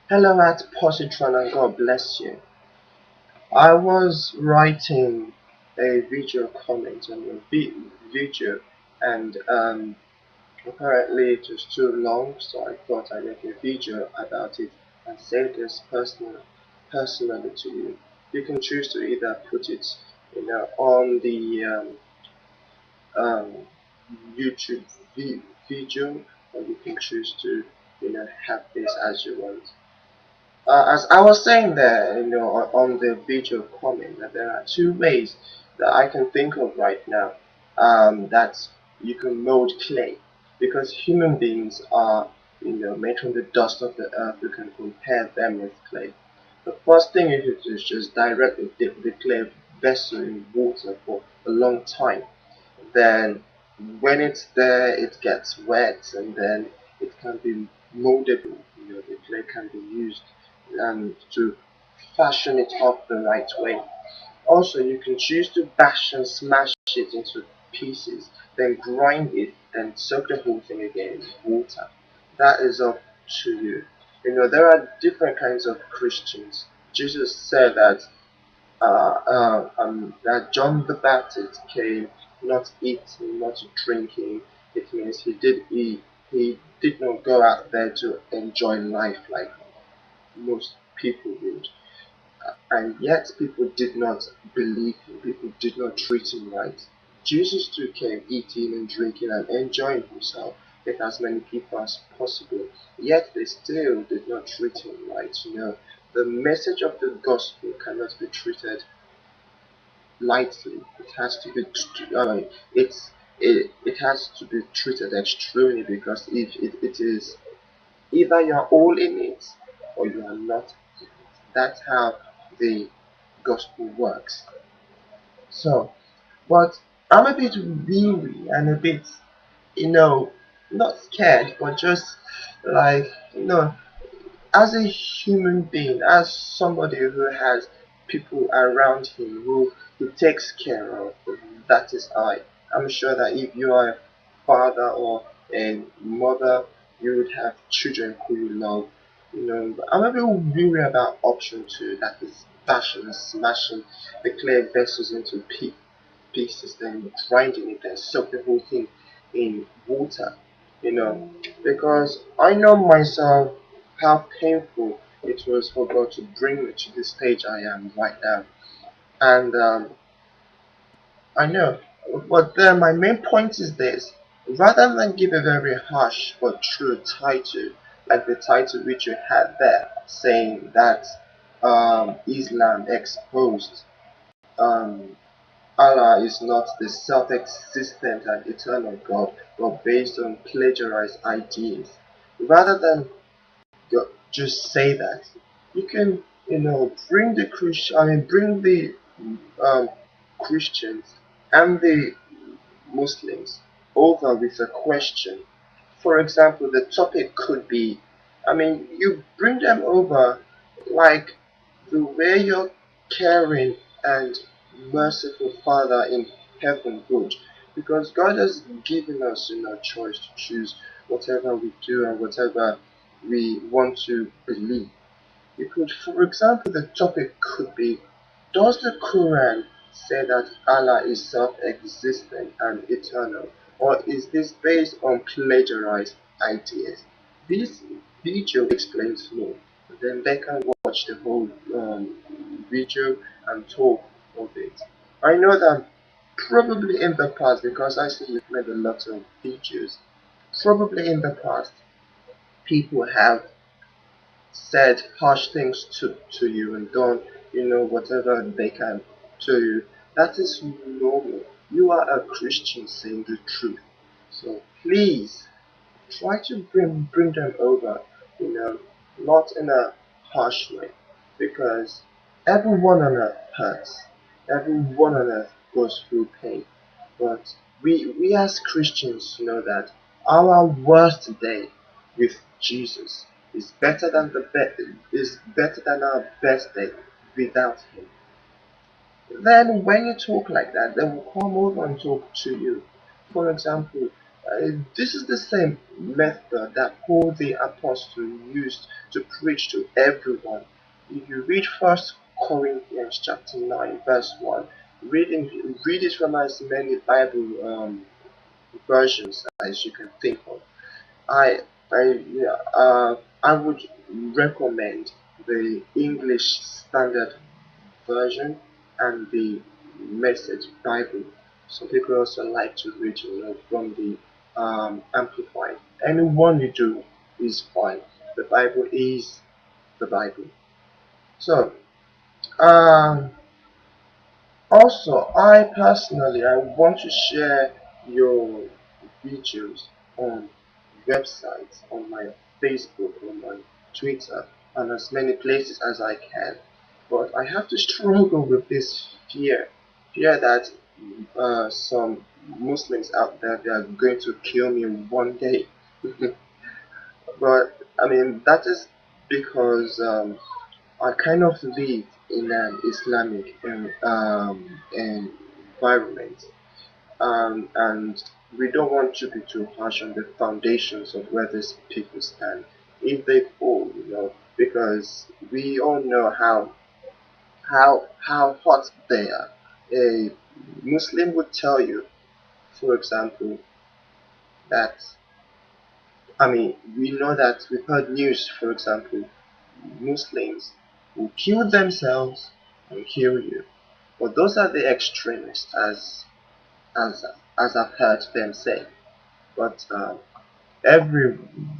Hello at Positron and God bless you. I was writing a video comment on your video and apparently it was too long, so I thought I'd make a video about it and say this personally to you. You can choose to either put it on the um, YouTube video, or you can choose to have this as you want. As I was saying there, on the video comment, that there are two ways that I can think of right now that you can mold clay, because human beings are, made from the dust of the earth. You can compare them with clay. The first thing you do is just directly dip the clay vessel in water for a long time. Then, when it's there, it gets wet, and then it can be moldable. The clay can be used to fashion it up the right way. Also, you can choose to bash and smash it into pieces, then grind it, then soak the whole thing again in water. That is up to you. There are different kinds of Christians. Jesus said that John the Baptist came not eating, not drinking. It means he did eat. He did not go out there to enjoy life like most people would. And yet people did not believe him. People did not treat him right. Jesus too came eating and drinking and enjoying himself with as many people as possible. Yet they still did not treat him right. The message of the gospel cannot be treated lightly. It has to be, it has to be treated extremely, because if it is either you're all in it or you are not. That's how the gospel works. So, but I'm a bit weary and a bit, you know, not scared, but just like, as a human being, as somebody who has people around him who he takes care of. That is I. I'm sure that if you are a father or a mother, you would have children who you love. But I'm a bit weary about option two, that is bashing and smashing the clay vessels into pieces, then grinding it and soak the whole thing in water. You know, because I know myself how painful it was for God to bring me to the stage I am right now. And I know, but then my main point is this: rather than give a very harsh but true title, like the title which you had there, saying that Islam exposed um, Allah is not the self-existent and eternal God, but based on plagiarized ideas. Rather than just say that, you can, bring the bring the um, Christians and the Muslims over with a question. For example, the topic could be, you bring them over like the way your caring and merciful Father in heaven would. Because God has given us, choice to choose whatever we do and whatever we want to believe. You could, for example, the topic could be, does the Quran say that Allah is self-existent and eternal, or is this based on plagiarized ideas? This video explains more. Then they can watch the whole video and talk of it. I know that probably in the past, because I see you've made a lot of videos, probably in the past people have said harsh things to you and done, whatever they can to you. That is normal. You are a Christian saying the truth. So please try to bring them over, not in a harsh way. Because everyone on earth hurts. Everyone on earth goes through pain. But we as Christians know that our worst day with Jesus is better than our best day without him. Then when you talk like that, they will come over and talk to you. For example, This is the same method that Paul the Apostle used to preach to everyone. If you read First Corinthians chapter 9, verse 1, read it from as many Bible versions as you can think of. I I would recommend the English Standard Version and the Message Bible. Some people also like to read, from the Amplified. Any one you do is fine. The Bible is the Bible. So, um, also, I personally I want to share your videos on websites, on my Facebook, on my Twitter, and as many places as I can. But I have to struggle with this fear that some Muslims out there they are going to kill me one day. But I mean that is because I kind of live in an Islamic environment, and we don't want to be too harsh on the foundations of where these people stand. If they fall, because we all know how hot they are. A Muslim would tell you, for example, that we know that we've heard news, for example, Muslims will kill themselves and kill you. But those are the extremists, as as I've heard them say. But every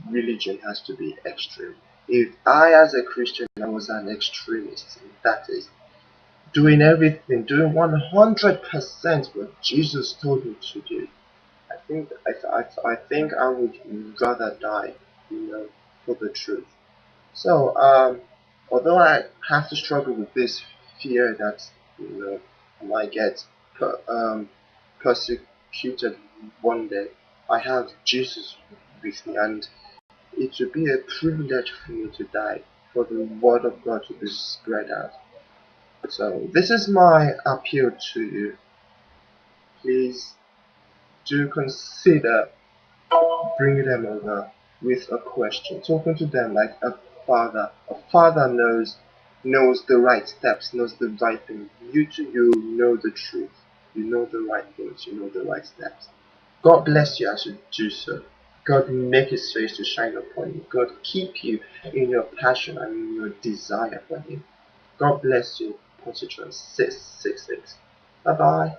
religion has to be extreme. If I, as a Christian, I was an extremist, that is doing 100% what Jesus told me to do, I think I would rather die, for the truth. So, although I have to struggle with this fear that I might get persecuted one day, I have Jesus with me, and it would be a privilege for me to die for the word of God to be spread out. So, this is my appeal to you. Please do consider bringing them over with a question, talking to them like a father. A father knows the right steps, knows the right thing. You know the truth. You know the right things. You know the right steps. God bless you as you do so. God make His face to shine upon you. God keep you in your passion and in your desire for Him. God bless you. Position 666. Bye bye.